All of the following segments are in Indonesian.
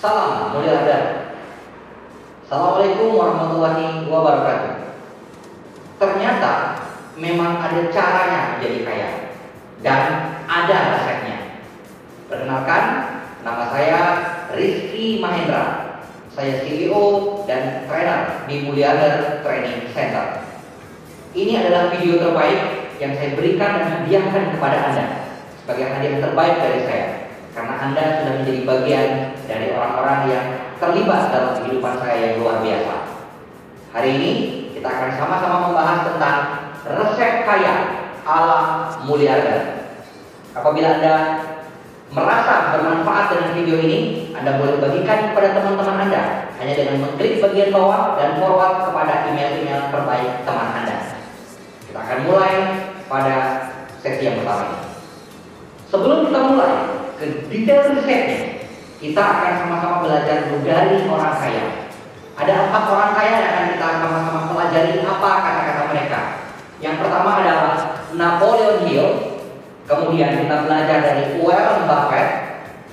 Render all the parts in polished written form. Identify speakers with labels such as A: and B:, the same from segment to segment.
A: Salam miliarder. Assalamualaikum warahmatullahi wabarakatuh. Ternyata memang ada caranya menjadi kaya dan ada resepnya. Perkenalkan, nama saya Rizky Mahendra. Saya CEO dan trainer di Miliarder Training Center. Ini adalah video terbaik yang saya berikan dan hadiahkan kepada Anda sebagai hadiah terbaik dari saya, karena Anda sudah menjadi bagian dari orang-orang yang terlibat dalam kehidupan saya yang luar biasa. Hari ini kita akan sama-sama membahas tentang resep kaya ala miliarder. Apabila Anda merasa bermanfaat dengan video ini, Anda boleh bagikan kepada teman-teman Anda hanya dengan mengklik bagian bawah dan forward kepada email-email terbaik teman Anda. Kita akan mulai pada sesi yang pertama ini. Sebelum kita mulai ke detail resepnya, kita akan sama-sama belajar dari orang kaya. Ada 4 orang kaya yang akan kita sama-sama pelajari apa kata-kata mereka. Yang pertama adalah Napoleon Hill, kemudian kita belajar dari Warren Buffett,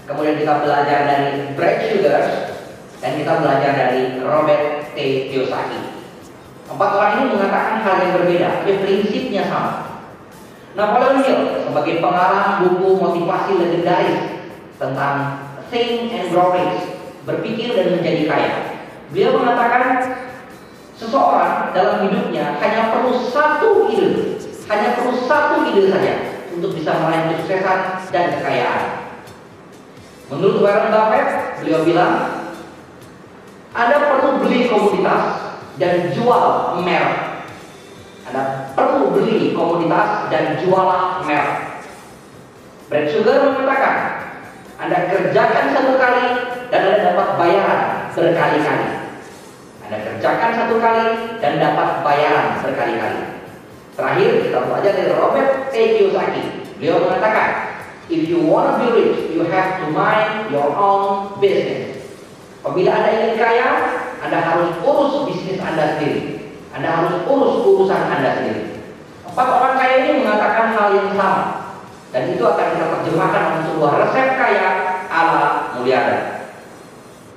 A: kemudian kita belajar dari Brad Sugars, dan kita belajar dari Robert T. Kiyosaki. 4 orang ini mengatakan hal yang berbeda, tapi prinsipnya sama. Napoleon Hill sebagai pengarang buku motivasi legendaris tentang Think and Grow Rich, berpikir dan menjadi kaya. Beliau mengatakan seseorang dalam hidupnya hanya perlu satu ide saja untuk bisa meraih kesuksesan dan kekayaan. Menurut Warren Buffett, beliau bilang, Anda perlu beli komoditas dan jual merek. Anda perlu beli komoditas dan jualah merek. Brad Sugars mengatakan, Anda kerjakan satu kali dan Anda dapat bayaran berkali-kali. Anda kerjakan satu kali dan dapat bayaran berkali-kali. Terakhir kita belajar dari Robert T. Kiyosaki. Beliau mengatakan, if you want to be rich, you have to mind your own business. Apabila Anda ingin kaya, Anda harus urus bisnis Anda sendiri. Anda harus urus urusan Anda sendiri. 4 orang kaya ini mengatakan hal yang sama, dan itu akan kita terjemahkan dalam sebuah resep kaya ala miliarder.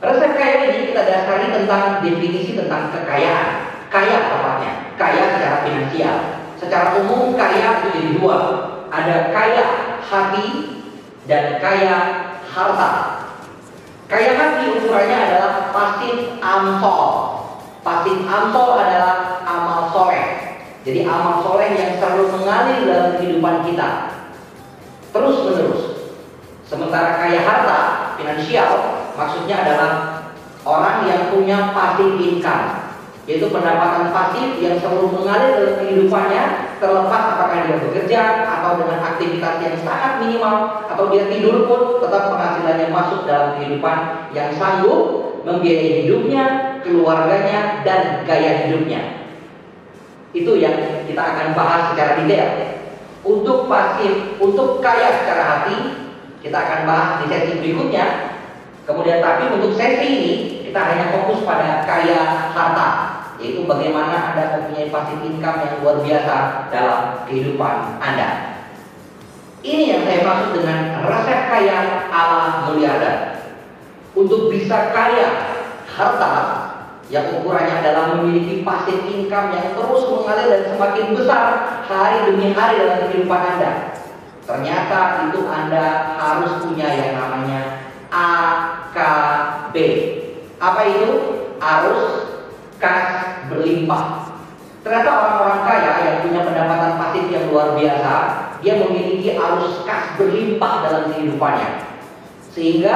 A: Resep kaya ini kita dasari tentang definisi tentang kekayaan. Kaya tepatnya, kaya secara finansial. Secara umum kaya itu jadi 2. Ada kaya hati dan kaya harta. Kaya hati ukurannya adalah pasif amsol. Pasif amsol adalah amal soleh. Jadi amal soleh yang selalu mengalir dalam kehidupan kita terus menerus. Sementara kaya harta finansial maksudnya adalah orang yang punya passive income, yaitu pendapatan pasif yang selalu mengalir dalam kehidupannya, terlepas apakah dia bekerja atau dengan aktivitas yang sangat minimal, atau dia tidur pun tetap penghasilannya masuk dalam kehidupan yang sanggup membiayai hidupnya, keluarganya, dan gaya hidupnya. Itu yang kita akan bahas secara detail. Untuk pasif, untuk kaya secara hati, kita akan bahas di sesi berikutnya. Kemudian tapi untuk sesi ini kita hanya fokus pada kaya harta, yaitu bagaimana Anda mempunyai passive income yang luar biasa dalam kehidupan Anda. Ini yang saya maksud dengan resep kaya ala miliarder. Untuk bisa kaya harta yang ukurannya adalah memiliki passive income yang terus mengalir dan semakin besar hari demi hari dalam kehidupan Anda, ternyata itu Anda harus punya yang namanya AKB. Apa itu? Arus kas berlimpah. Ternyata orang-orang kaya yang punya pendapatan pasif yang luar biasa, dia memiliki arus kas berlimpah dalam kehidupannya, sehingga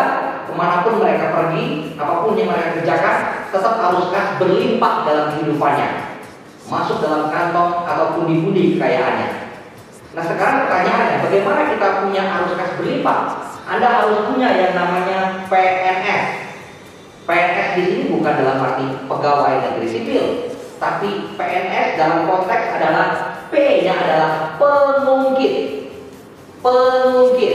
A: kemanapun mereka pergi, apapun yang mereka kerjakan, tetap arus kas berlimpah dalam kehidupannya, masuk dalam kantong atau pundi-pundi kekayaannya. Nah sekarang pertanyaannya, bagaimana kita punya arus kas berlimpah? Anda harus punya yang namanya PNS. PNS di sini bukan dalam arti pegawai negeri sipil, tapi PNS dalam konteks adalah P-nya adalah pengungkit. Pengungkit.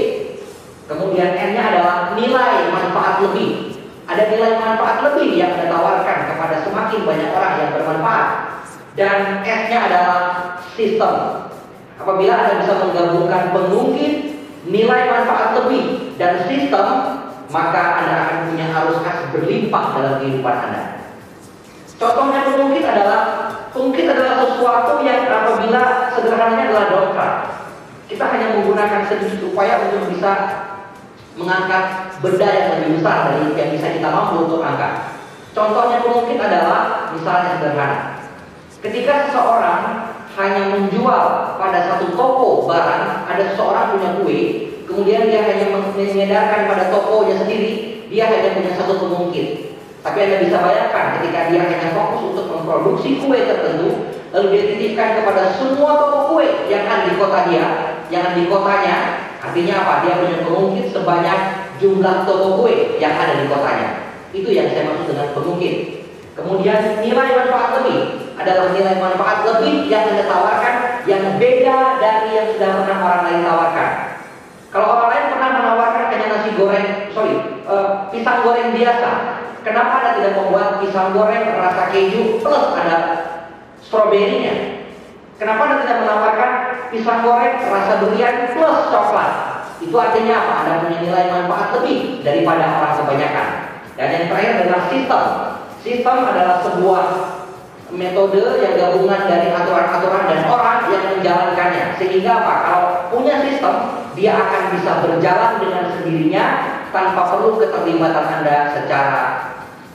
A: Kemudian N-nya adalah nilai manfaat lebih. Ada nilai manfaat lebih yang Anda tawarkan kepada semakin banyak orang yang bermanfaat. Dan S-nya adalah sistem. Apabila Anda bisa menggabungkan pengungkit, nilai manfaat lebih, dan sistem, maka Anda akan punya arus kas berlimpah dalam kehidupan Anda. Contohnya pemungkit adalah sesuatu yang apabila sederhananya adalah dongkrak. Kita hanya menggunakan sedikit upaya untuk bisa mengangkat benda yang lebih besar dari yang bisa kita mampu untuk angkat. Contohnya pemungkit adalah misalnya sederhana. Ketika seseorang hanya menjual pada satu toko barang, ada seseorang punya kue, kemudian dia hanya mengedarkan pada tokonya sendiri, dia hanya punya satu pemungkit. Tapi Anda bisa bayangkan ketika dia hanya fokus untuk memproduksi kue tertentu, lalu dia titipkan kepada semua toko kue yang ada di kota dia, yang ada di kotanya. Artinya apa? Dia punya pemungkit sebanyak jumlah toko kue yang ada di kotanya. Itu yang saya maksud dengan pemungkit. Kemudian nilai manfaat lebih adalah nilai manfaat lebih yang Anda tawarkan, yang beda dari yang sudah pernah orang lain tawarkan. Kalau orang lain pernah menawarkan hanya nasi goreng, pisang goreng biasa, kenapa Anda tidak membuat pisang goreng rasa keju plus ada stroberinya? Kenapa Anda tidak menawarkan pisang goreng rasa durian plus coklat? Itu artinya apa? Anda punya nilai manfaat lebih daripada orang kebanyakan. Dan yang terakhir adalah sistem. Sistem adalah sebuah metode yang gabungan dari aturan-aturan dan orang yang menjalankannya. Sehingga apa? Kalau punya sistem, dia akan bisa berjalan dengan sendirinya tanpa perlu keterlibatan Anda secara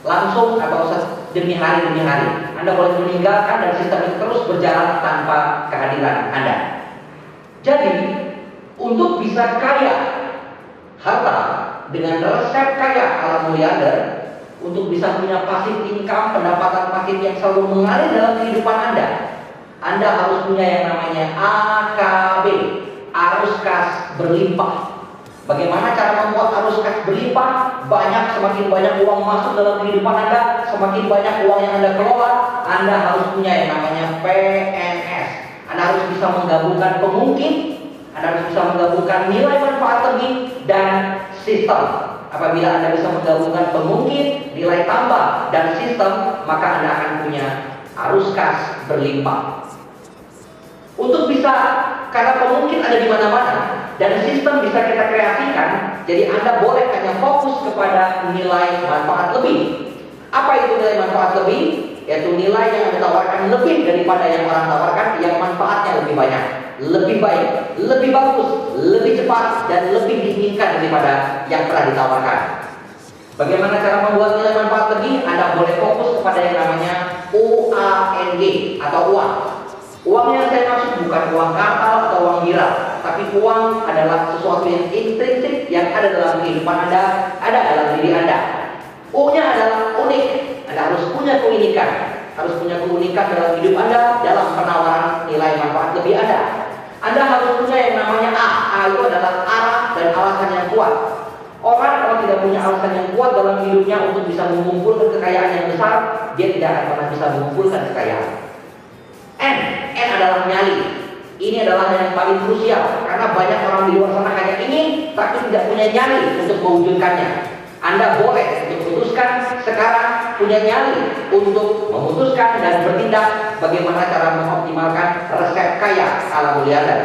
A: langsung atau demi hari demi hari. Anda boleh meninggalkan dan sistem itu terus berjalan tanpa kehadiran Anda. Jadi, untuk bisa kaya harta dengan resep kaya ala miliarder, untuk bisa punya passive income, pendapatan pasif yang selalu mengalir dalam kehidupan Anda harus punya yang namanya AKB, arus kas berlimpah. Bagaimana cara membuat arus kas berlimpah? Semakin banyak uang masuk dalam kehidupan Anda, semakin banyak uang yang Anda kelola. Anda harus punya yang namanya PNS. Anda harus bisa menggabungkan pemungkit, Anda harus bisa menggabungkan nilai manfaat lebih dan sistem. Apabila Anda bisa menggabungkan pemungkit, nilai tambah, dan sistem, maka Anda akan punya arus kas berlimpah. Untuk bisa, karena pemungkit ada di mana-mana dan sistem bisa kita kreasikan, jadi Anda boleh hanya fokus kepada nilai manfaat lebih. Apa itu nilai manfaat lebih? Yaitu nilai yang Anda tawarkan lebih daripada yang orang tawarkan, yang manfaatnya lebih banyak, lebih baik, lebih bagus, lebih cepat, dan lebih diinginkan daripada yang pernah ditawarkan. Bagaimana cara membuat nilai manfaat lebih? Anda boleh fokus kepada yang namanya UANG atau uang. Uang yang saya maksud bukan uang kartal atau uang viral, tapi uang adalah sesuatu yang intrinsik yang ada dalam kehidupan Anda, ada dalam diri Anda. U-nya adalah unik. Anda harus punya keunikan, harus punya keunikan dalam hidup Anda, dalam penawaran nilai manfaat lebih Anda. Anda harus punya yang namanya A. A itu adalah arah dan alasan yang kuat. Orang kalau tidak punya alasan yang kuat dalam hidupnya untuk bisa mengumpulkan kekayaan yang besar, dia tidak akan pernah bisa mengumpulkan kekayaan. N adalah nyali. Ini adalah yang paling krusial karena banyak orang di luar sana hanya ingin tapi tidak punya nyali untuk mewujudkannya. Anda boleh untuk memutuskan sekarang, punya nyali untuk memutuskan dan bertindak bagaimana cara mengoptimalkan resep kaya ala miliarder.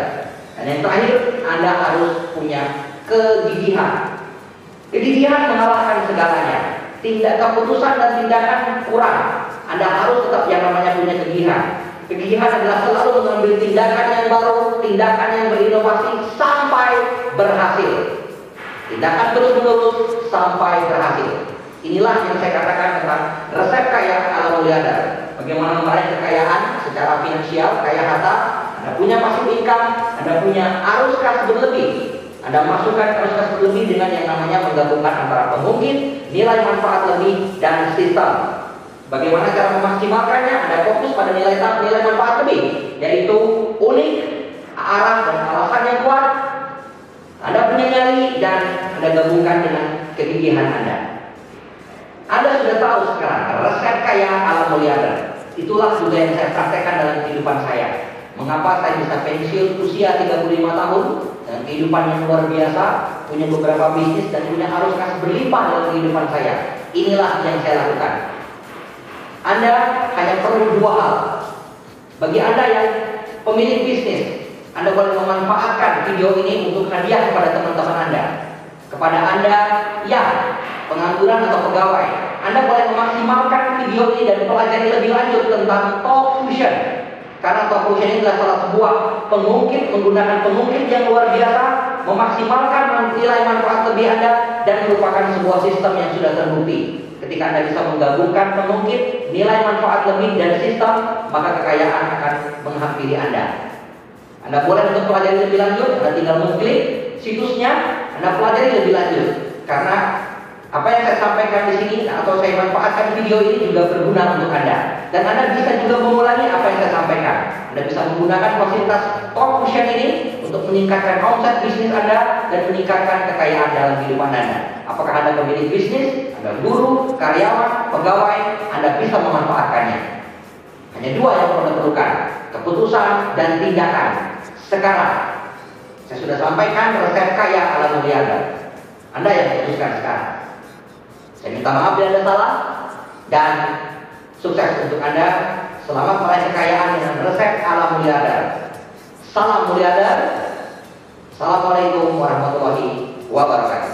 A: Dan yang terakhir, Anda harus punya kegigihan. Kegigihan mengalahkan segalanya. Keputusan dan tindakan kurang. Anda harus tetap yang namanya punya kegigihan. Kegigihan adalah selalu mengambil tindakan yang baru, tindakan yang berinovasi sampai berhasil. Tindakan terus-menerus sampai berhasil. Inilah yang saya katakan tentang resep kaya ala miliarder. Bagaimana meraih kekayaan secara finansial, kaya harta. Anda punya passive income, Anda punya arus kas berlebih. Anda masukkan arus kas berlebih dengan yang namanya menggabungkan antara pemungkit, nilai manfaat lebih, dan sistem. Bagaimana cara memaksimalkannya? Anda fokus pada nilai manfaat lebih, yaitu unik, arah dan alasan yang kuat. Anda punya nyali dan Anda gabungkan dengan kegigihan Anda. Anda sudah tahu sekarang resep kaya ala miliarder. Itulah juga yang saya praktekkan dalam kehidupan saya. Mengapa saya bisa pensiun usia 35 tahun dan kehidupan yang luar biasa, punya beberapa bisnis dan punya arus kas berlimpah dalam kehidupan saya. Inilah yang saya lakukan. Anda hanya perlu dua hal. Bagi Anda yang pemilik bisnis, Anda boleh memanfaatkan video ini untuk hadiah kepada teman-teman Anda. Kepada Anda yang pengangguran atau pegawai, Anda boleh memaksimalkan video ini dan pelajari lebih lanjut tentang Talk Fusion. Karena Talk Fusion ini adalah salah sebuah pengungkit, menggunakan pengungkit yang luar biasa, memaksimalkan nilai manfaat lebih Anda, dan merupakan sebuah sistem yang sudah terbukti. Ketika Anda bisa menggabungkan pengungkit, nilai manfaat lebih, dan sistem, maka kekayaan akan menghampiri Anda. Anda boleh untuk pelajari lebih lanjut, Anda tinggal mengklik situsnya, Anda pelajari lebih lanjut. Karena apa yang saya sampaikan di sini atau saya manfaatkan video ini juga berguna untuk Anda. Dan Anda bisa juga mengulangi apa yang saya sampaikan. Anda bisa menggunakan fasilitas Talk Fusion ini untuk meningkatkan omset bisnis Anda dan meningkatkan kekayaan dalam kehidupan Anda. Apakah Anda pemilik bisnis, Anda guru, karyawan, pegawai, Anda bisa memanfaatkannya. Hanya dua yang Anda perlukan, keputusan dan tindakan. Sekarang saya sudah sampaikan resep kaya ala miliarder. Anda yang putuskan sekarang. Saya minta maaf bila Anda salah, dan sukses untuk Anda. Selamat meraih kekayaan dengan resep ala miliarder. Salam miliarder. Assalamualaikum warahmatullahi wabarakatuh.